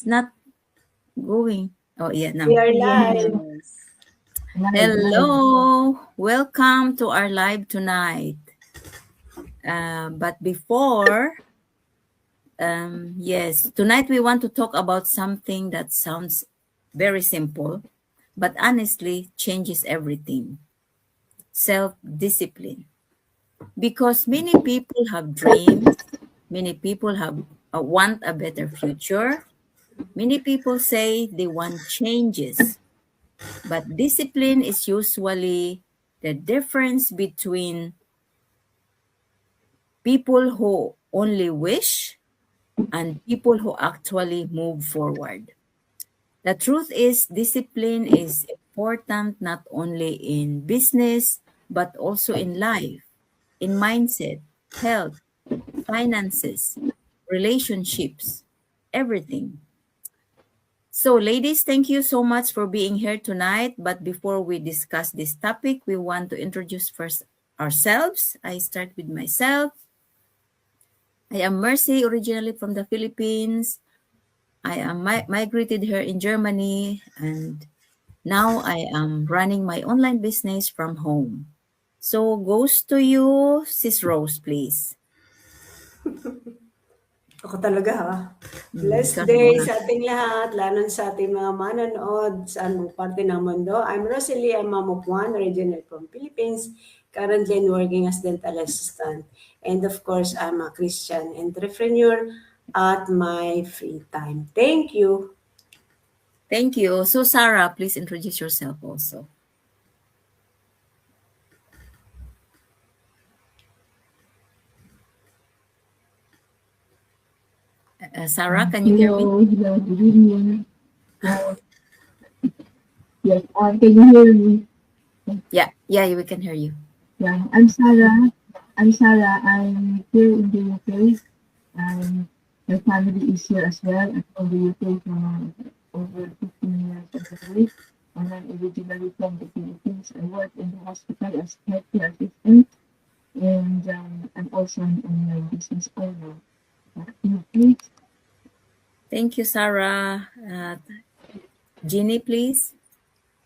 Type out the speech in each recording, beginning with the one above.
not going. Oh, yeah, now. We are live. Yes. Hello. Welcome to our live tonight. But before, yes, tonight we want to talk about something that sounds very simple, but honestly changes everything: self discipline. Because many people have dreams, many people want a better future, many people say they want changes. But discipline is usually the difference between people who only wish and people who actually move forward. The truth is, discipline is important not only in business, but also in life, in mindset, health, finances, relationships, everything. So, ladies, thank you so much for being here tonight. But before we discuss this topic, we want to introduce first ourselves. I start with myself. I am Mercy, originally from the Philippines. I am migrated here in Germany, and now I am running my online business from home. So, goes to you, Sis Rose, please. Ako talaga ha. Blessed Ikaw na day muna. sa ating lahat, lalo sa ating mga manonood sa anong parte ng mundo. I'm Rosalie, I'm mom of one, originally from Philippines, currently working as dental assistant. And of course, I'm a Christian entrepreneur at my free time. Thank you. Thank you. So, Sarah, please introduce yourself also. Sarah, can you hear me? Hello, good evening. Yes, can you hear me? Yeah, we can hear you. Yeah, I'm Sarah. I'm here in the UK. Um, my family is here as well. I'm from the UK for over 15 years already. And I'm originally from the Philippines. I work in the hospital as healthcare assistant, and I'm also an online business owner. Please. Thank you, Sarah. Jeannie, please.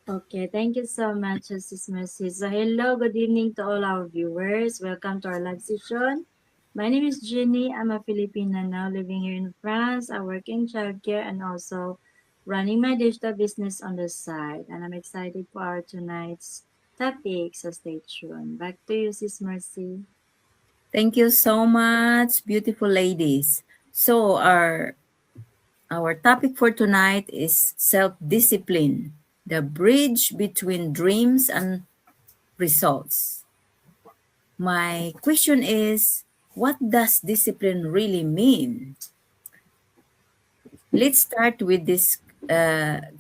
Okay, thank you so much, Sis Mercy. So, hello, good evening to all our viewers. Welcome to our live session. My name is Jenny. I'm a Filipina now living here in France. I work in childcare and also running my digital business on the side. And I'm excited for our tonight's topic, so stay tuned. Back to you, Sis Mercy. Thank you so much, beautiful ladies. So our topic for tonight is self-discipline, the bridge between dreams and results. My question is, what does discipline really mean? Let's start with this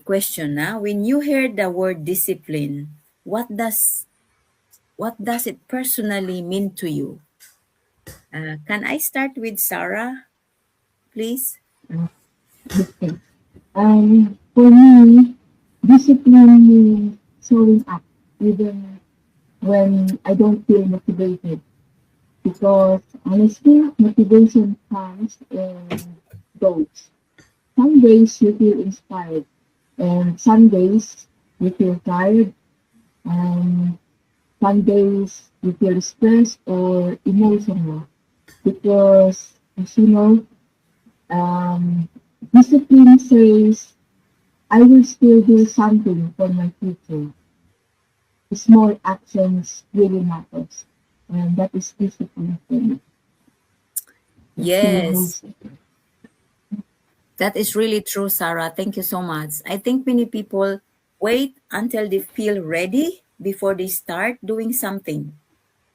question now. When you hear the word discipline, what does it personally mean to you? Can I start with Sarah, please? Okay. For me, discipline means showing up even when I don't feel motivated. Because honestly, motivation comes and goes. Some days you feel inspired, and some days you feel tired, and some days you feel stressed or emotional. Because, as you know, um, discipline says I will still do something for my future. Small actions really matters. And that is discipline for me. Yes, that is really true, Sarah. Thank you so much. I think many people wait until they feel ready before they start doing something.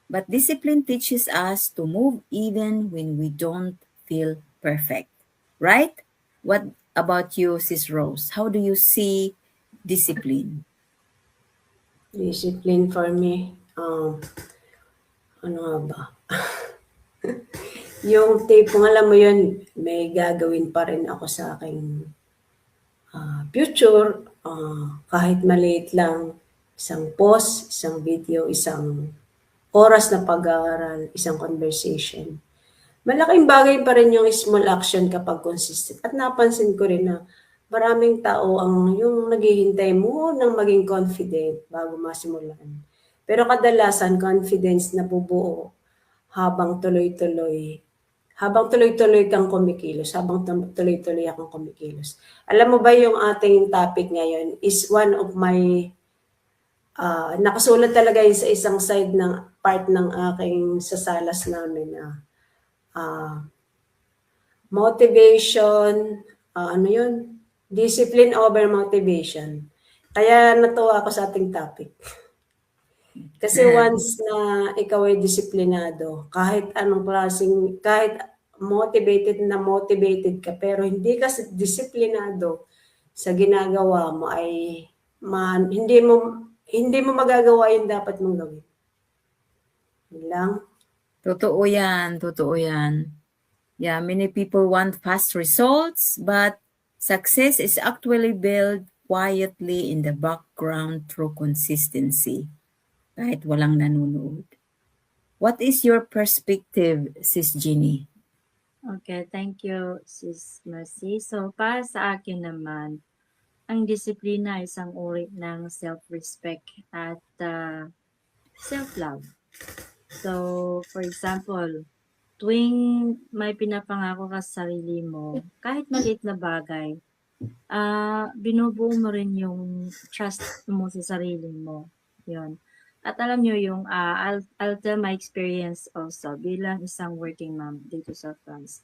But discipline teaches us to move even when we don't feel perfect, right? What about you, Sis Rose? How do you see discipline? Discipline for me. Ano nga ba? Yung tipong alam mo yun, may gagawin pa rin ako sa aking future, kahit maliit lang, isang post, isang video, isang oras na pag-aaral, isang conversation. malaking bagay pa rin yung small action kapag consistent. At napansin ko rin na maraming tao ang yung naghihintay mo ng maging confident bago masimulan. Pero kadalasan confidence nabubuo habang tuloy-tuloy kang kumikilos, habang tuloy-tuloy akong kumikilos. Alam mo ba yung ating topic ngayon is one of my nakasulat talaga yun sa isang side ng part ng aking sasalas namin na motivation, ano yun? Discipline over motivation. Kaya natuwa ako sa ating topic. Kasi once na ikaw ay disiplinado, kahit motivated ka, pero hindi ka disiplinado sa ginagawa mo ay hindi mo magagawa yung dapat mong gawin. Yun lang. Totoo yan, totoo yan. Yeah, many people want fast results, but success is actually built quietly in the background through consistency. Kahit walang nanonood. What is your perspective, Sis Jeannie? Okay, thank you, Sis Mercy. So, para sa akin naman, ang disiplina ay isang uri ng self-respect at self-love. So, for example, tuwing may pinapangako ka sa sarili mo, kahit maliit na bagay, binubuo mo rin yung trust mo sa sarili mo. Yun. At alam nyo yung, I'll tell my experience also bilang isang working mom dito sa France.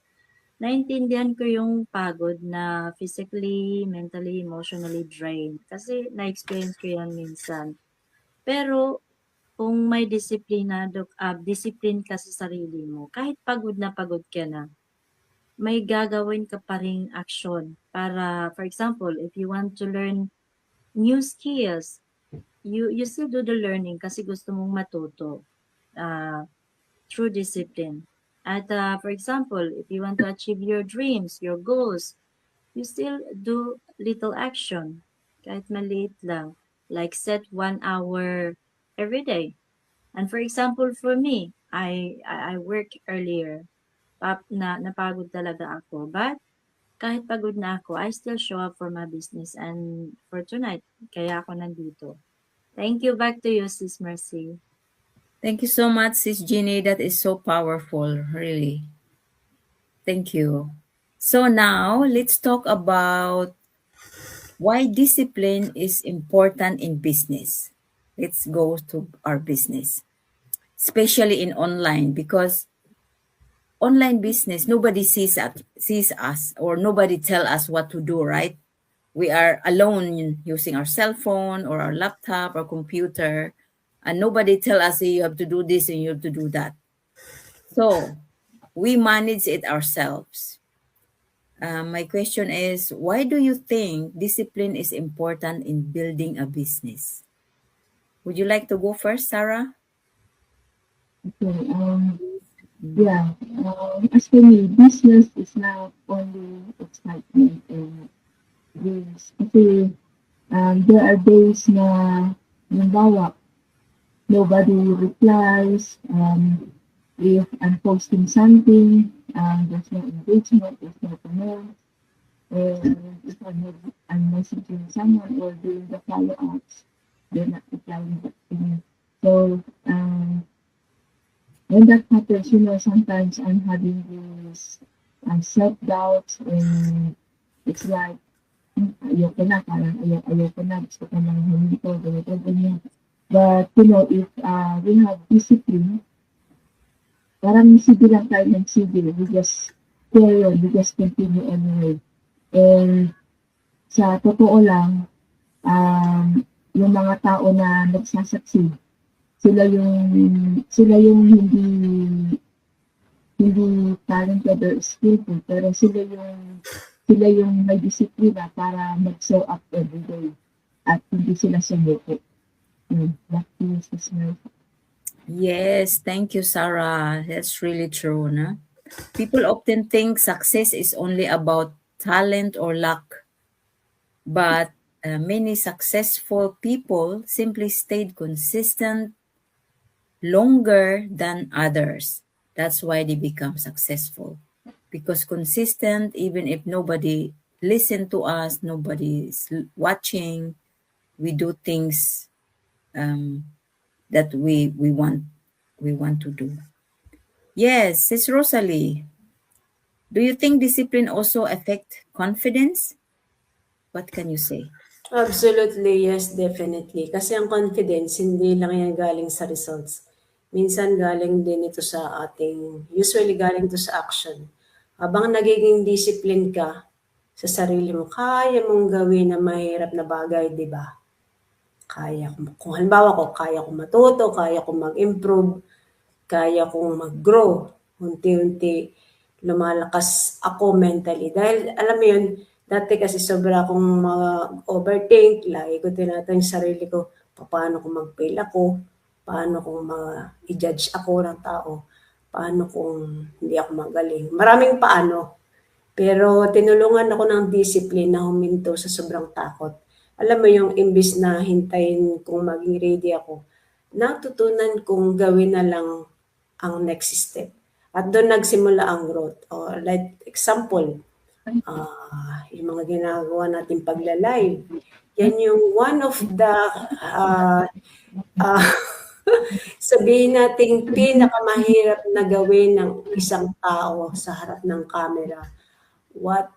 Naintindihan ko yung pagod na physically, mentally, emotionally drained. Kasi na-experience ko yan minsan. Pero kung may discipline ka sa sarili mo, kahit pagod ka na, may gagawin ka pa ring action para, for example, if you want to learn new skills, you still do the learning kasi gusto mong matuto through discipline. At for example, if you want to achieve your dreams, your goals, you still do little action, kahit maliit lang, like set 1 hour every day. And for example, for me, I work earlier. Napagod talaga ako. But kahit pagod na ako, I still show up for my business and for tonight. Kaya ako nandito. Thank you. Back to you, Sis Mercy. Thank you so much, Sis Jeannie. That is so powerful, really. Thank you. So now, let's talk about why discipline is important in business. Let's go to our business, especially in online, because online business, nobody sees us or nobody tell us what to do, right? We are alone using our cell phone or our laptop or computer, and nobody tell us, hey, you have to do this and you have to do that. So we manage it ourselves. My question is, why do you think discipline is important in building a business? Would you like to go first, Sarah? Okay, yeah, as for me, business is not only excitement and dreams. Kasi there are days na, halimbawa, nobody replies, if I'm posting something, there's no engagement, there's no comment, and if I'm messaging someone or doing the follow-ups, they're not replying back to me. So, when that happens, sometimes I'm having these self-doubts, and it's like, ayoko na, parang ayoko na, gusto ko nang huminto, ganyan. But, if we have discipline, parang sige lang tayo ng sige, we just carry on, we just continue anyway. And sa totoo lang, yung mga tao na nagsasucceed, sila yung hindi talented or skillful, pero sila yung may disiplina para mag-show up every day at hindi sila sumuko. That is the smart. Yes, thank you, Sarah. That's really true, no? People often think success is only about talent or luck, but many successful people simply stayed consistent longer than others. That's why they become successful. Because consistent, even if nobody listen to us, nobody's watching, we do things that we want to do. Yes, it's Rosalie. Do you think discipline also affect confidence? What can you say? Absolutely, yes, definitely. Kasi ang confidence, hindi lang yan galing sa results. Minsan galing din ito sa usually galing to sa action. Habang nagiging discipline ka sa sarili mo, kaya mong gawin na mahirap na bagay, di ba? Kaya ko, kung halimbawa ko, kaya kong matuto, kaya kong mag-improve, kaya kong mag-grow. Unti-unti lumalakas ako mentally. Dahil alam mo yun, dati kasi sobra akong mag-overthink, lagi ko tinatanong yung sarili ko, paano kung mag-fail ako, paano kung i-judge ako ng tao, paano kung hindi ako magaling. Maraming paano. Pero tinulungan ako ng discipline na huminto sa sobrang takot. Alam mo yung imbis na hintayin kung maging ready ako, natutunan kong gawin na lang ang next step. At doon nagsimula ang growth. Or like example, yung mga ginagawa natin pagla-live. Yan yung one of the sabihin nating pinakamahirap na gawin ng isang tao sa harap ng camera. What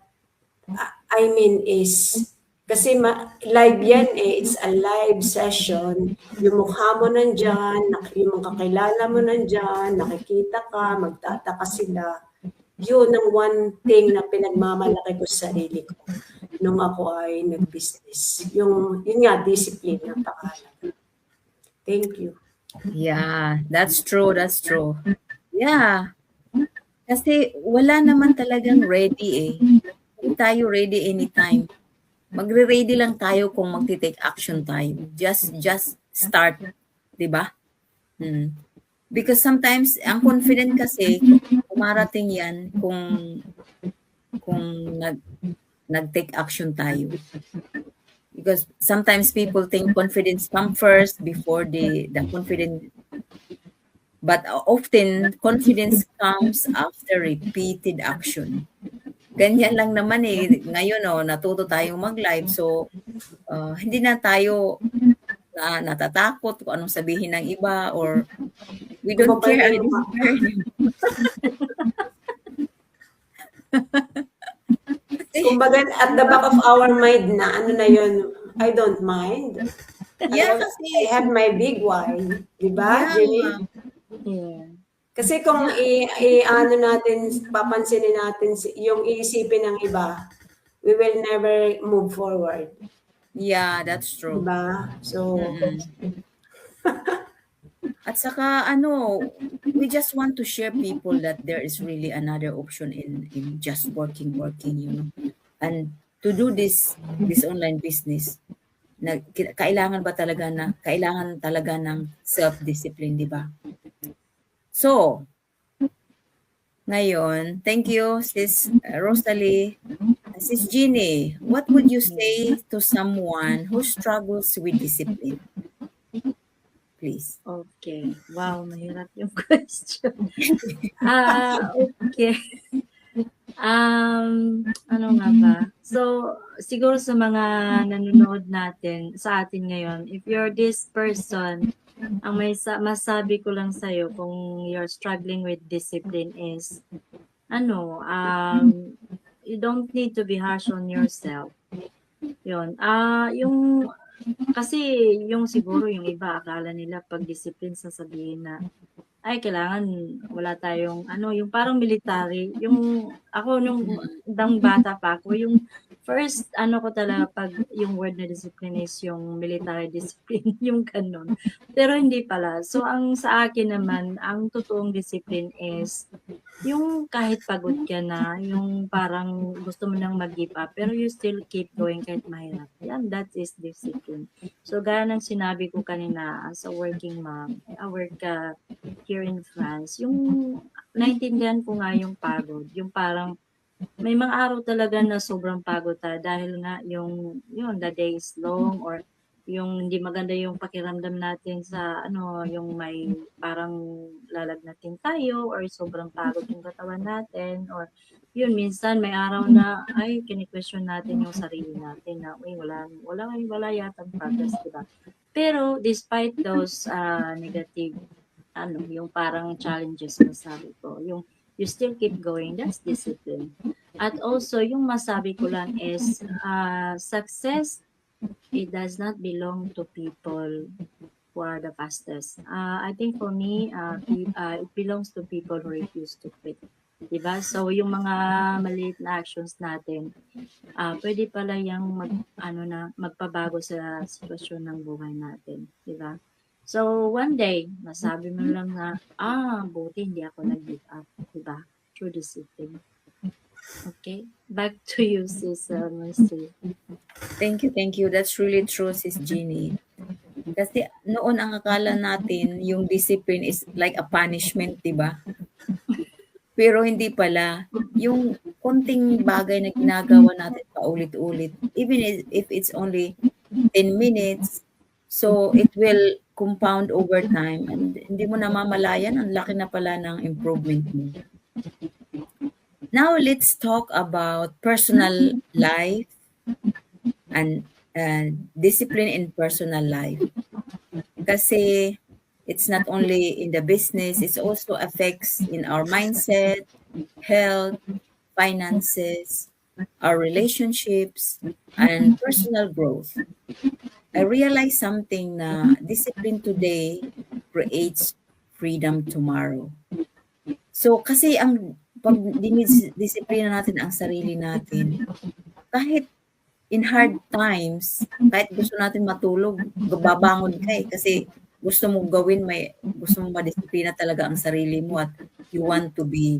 I mean is, kasi live yan eh, it's a live session. Yung mukha mo nandyan, yung mga kakilala mo nandyan, nakikita ka, magtataka sila. Yun ang one thing na pinagmamalaki ko sa sarili ko nung ako ay nag-business. Yun nga, discipline ang pangalan. Thank you. Yeah, that's true, that's true. Yeah. Kasi wala naman talagang ready eh. Hindi tayo ready anytime. Magre-ready lang tayo kung magti-take action tayo. Just start, 'di ba? Because sometimes ang confident kasi umarating 'yan kung nag-take action tayo. Because sometimes people think confidence come first before the confident. But often, confidence comes after repeated action. Ganyan lang naman eh. Ngayon, natuto tayong mag-live. So, hindi na tayo natatakot kung anong sabihin ng iba or we don't care. I don't care. Kumbaga, at the back of our mind na, ano na yun, I don't mind. Yeah, I have my big why. Diba, Jenny? Yeah. Kasi kung ano natin, papansinin natin yung iisipin ng iba, we will never move forward. Yeah, that's true. Diba? So, At saka we just want to share people that there is really another option in just working, And to do this online business, kailangan talaga ng self-discipline, di ba? So, ngayon, thank you, Sis Rosalie. Sis Jeannie, what would you say to someone who struggles with discipline? Please. Okay. Wow, mahirap yung question. Okay. Ano nga ba? So, siguro sa mga nanonood natin, sa atin ngayon, if you're this person, ang masabi ko lang sa'yo kung you're struggling with discipline is, you don't need to be harsh on yourself. Yun. Kasi yung siguro yung iba, akala nila pag discipline sasabihin na, ay, kailangan wala tayong, yung parang military. Yung, ako nung bata pa ako, yung first, ko talaga pag yung word na discipline is yung military discipline, yung ganun. Pero hindi pala. So, ang sa akin naman, ang totoong discipline is, yung kahit pagod ka na, yung parang gusto mo nang mag-give up, pero you still keep going kahit mahirap. Yan, that is discipline. So, gaya ng sinabi ko kanina, as a working mom, I work here in France, yung naintindihan ko nga yung pagod, yung parang may mga araw talaga na sobrang pagod dahil nga yung the day is long or yung hindi maganda yung pakiramdam natin sa ano, yung may parang lalagnatin tayo or sobrang pagod yung katawan natin or yun minsan may araw na ay kini-question natin yung sarili natin na uy wala yatang progress, di ba? Pero despite those negative ano, yung parang challenges na sabi ko, yung you still keep going, that's discipline. At also, yung masabi ko lang is, success, it does not belong to people who are the fastest. I think for me, it belongs to people who refuse to quit. Diba? So, yung mga maliit na actions natin, pwede pala yung magpabago sa sitwasyon ng buhay natin. Diba? So, one day, masabi mo lang na, buti hindi ako nag-give up. Diba? Through discipline. Okay? Back to you, Sis Mercy. Thank you. That's really true, Sis Jeannie. Kasi noon ang akala natin yung discipline is like a punishment, di ba? Pero hindi pala. Yung konting bagay na ginagawa natin paulit-ulit, even if it's only 10 minutes, so it will compound over time and hindi mo namamalayan, ang laki na pala ng improvement mo. Now let's talk about personal life and discipline in personal life. Kasi it's not only in the business, it also affects in our mindset, health, finances, our relationships, and personal growth. I realized something na discipline today creates freedom tomorrow. So kasi ang pag dinidisiplina natin ang sarili natin, kahit in hard times, kahit gusto natin matulog, babangon ka eh, kasi gusto mong gawin, gusto mong madisiplina talaga ang sarili mo at you want to be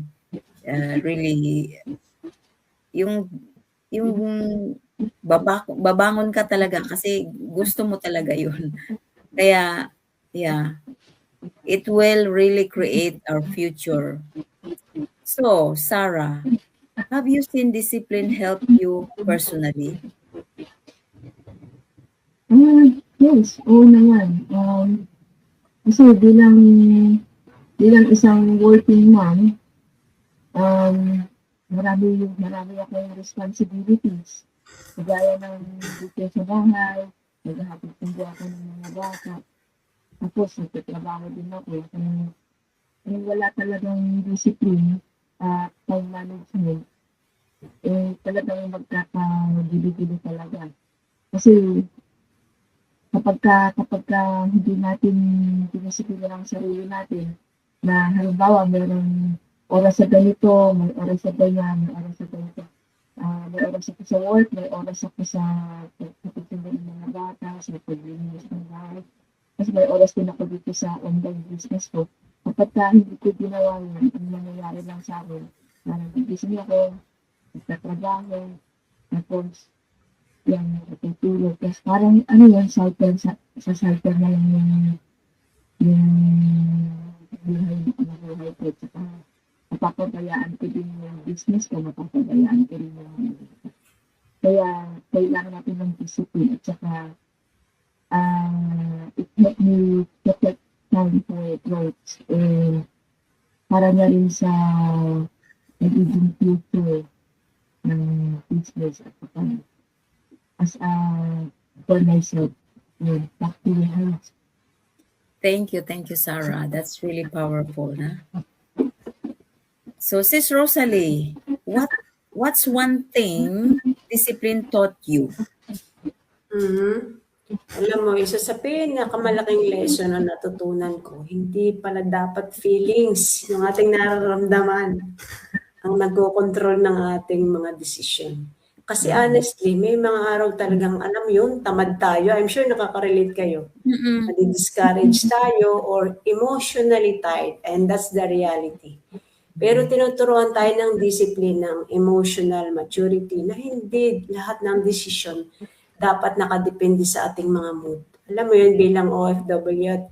really, yung babangon ka talaga kasi gusto mo talaga yun. Kaya, yeah, it will really create our future. So, Sarah, have you seen discipline help you personally? Yes, oo naman. Kasi bilang isang working mom, marami akong responsibilities. Kagaya ng dito sa bahay, naghahatid din ako ng mga bata. Tapos, nagtatrabaho din ako. Kung wala talagang discipline at time management, talagang magkakagili-gili talaga. Kasi, kapag hindi natin dinisiplina ang sarili natin, na halimbawa mayroong oras sa ganito, may oras sa ganyan, may oras sa ganito. May oras ako sa work, may oras ako sa pagtitinda ng mga bata, sa paglilinis ng bahay. Kasi may oras din ako dito sa online business ko. Kapag hindi ko ginawa yun, ang nangyayari lang sa akin, na nagigising ako, nagtatrabaho, tapos yan, natutulog. Tapos parang cycle, sa cycle na lang yung buhay ko. Tsaka napapabayaan ko din yung business ko, napapabayaan ko rin yung kaya kailangan natin ng discipline at saka it helped me protect time for growth para na rin sa nagiging future ng business at saka as for myself. Back to your house. Thank you, Sarah. That's really powerful, huh? So, Sis Rosalie, what's one thing discipline taught you? Alam mo, isa sa pinakamalaking lesson na natutunan ko, hindi pala dapat feelings, yung ating nararamdaman, ang nagko-control ng ating mga desisyon. Kasi honestly, may mga araw talagang, alam yun, tamad tayo. I'm sure nakaka-relate kayo. Nadi-discourage tayo or emotionally tired, and that's the reality. Pero tinuturuan tayo ng discipline, ng emotional maturity, na hindi lahat ng desisyon dapat nakadepende sa ating mga mood. Alam mo yun, bilang OFW at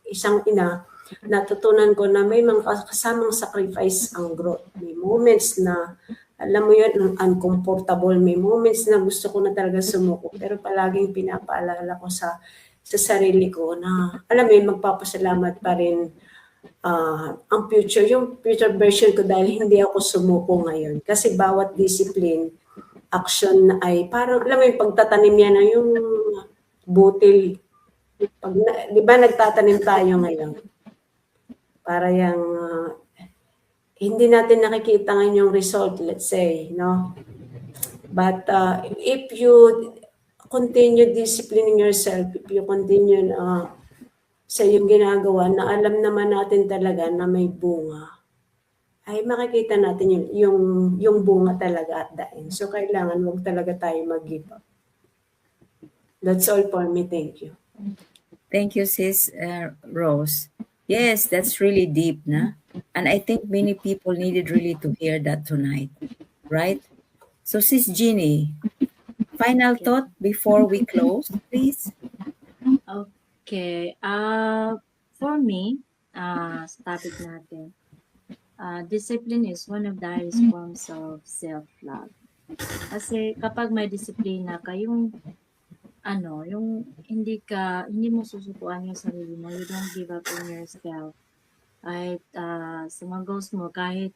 isang ina, natutunan ko na may mga kasamang sacrifice ang growth. May moments na alam mo yun, ang uncomfortable. May moments na gusto ko na talaga sumuko, pero palaging pinapaalala ko sa sarili ko na, alam mo yun, magpapasalamat pa rin ang yung future version ko dahil hindi ako sumuko ngayon. Kasi bawat discipline, action ay parang, alam mo yung pagtatanim yan na yung butil. Di ba nagtatanim tayo ngayon? Para yung hindi natin nakikita ngayon yung result, let's say, no? But if you continue disciplining yourself, if you continue sa iyong ginagawa na alam naman natin talaga na may bunga, ay makikita natin yung bunga talaga at the end. So, kailangan wag talaga tayo mag-give up. That's all for me. Thank you. Thank you, Sis Rose. Yes, that's really deep, na? And I think many people needed really to hear that tonight, right? So, Sis Jeannie, final thought before we close, please? Okay. For me, sa topic natin, discipline is one of the highest forms of self-love. Kasi kapag may disiplina ka, yung hindi mo susukuan yung sarili mo, you don't give up on yourself. Kahit sa mga goals mo, kahit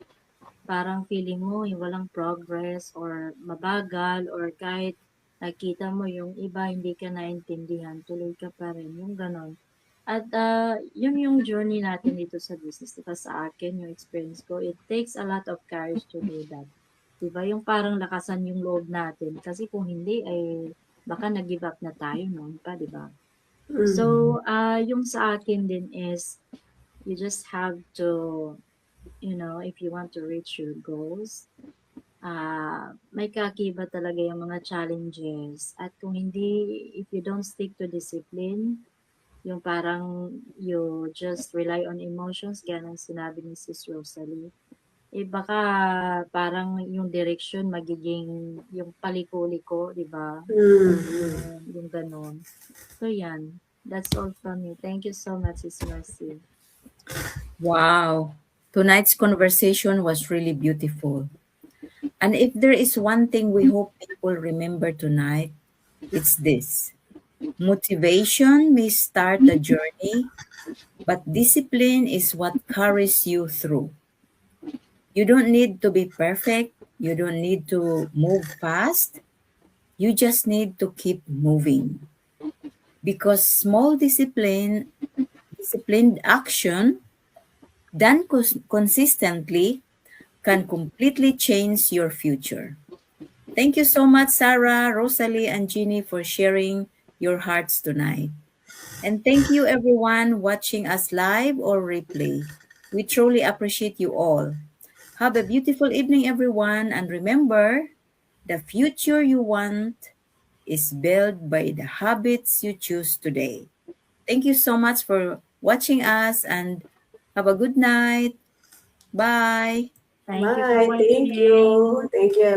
parang feeling mo yung walang progress or mabagal or kahit nakita mo yung iba hindi ka naintindihan, tuloy ka pa rin, yung ganon. At yun yung journey natin dito sa business. Diba sa akin, yung experience ko, it takes a lot of courage to do that. Diba yung parang lakasan yung loob natin. Kasi kung hindi, ay baka nag-give up na tayo noon pa, diba? So, yung sa akin din is, you just have to, if you want to reach your goals, may kakiba talaga yung mga challenges. At kung hindi, if you don't stick to discipline, yung parang you just rely on emotions, gaya ng sinabi ni Sis Rosalie, baka parang yung direction magiging yung paliko-liko, di ba? Yung ganon. So, yan. That's all from me. Thank you so much, Sis Mercy. Wow. Tonight's conversation was really beautiful. And if there is one thing we hope people remember tonight, it's this. Motivation may start the journey, but discipline is what carries you through. You don't need to be perfect. You don't need to move fast. You just need to keep moving. Because small disciplined action done consistently can completely change your future. Thank you so much, Sarah, Rosalie, and Jeannie, for sharing your hearts tonight. And thank you, everyone watching us live or replay. We truly appreciate you all. Have a beautiful evening, everyone. And remember, the future you want is built by the habits you choose today. Thank you so much for watching us and have a good night. Bye. Thank you for Bye. Thank watching. you. Thank you.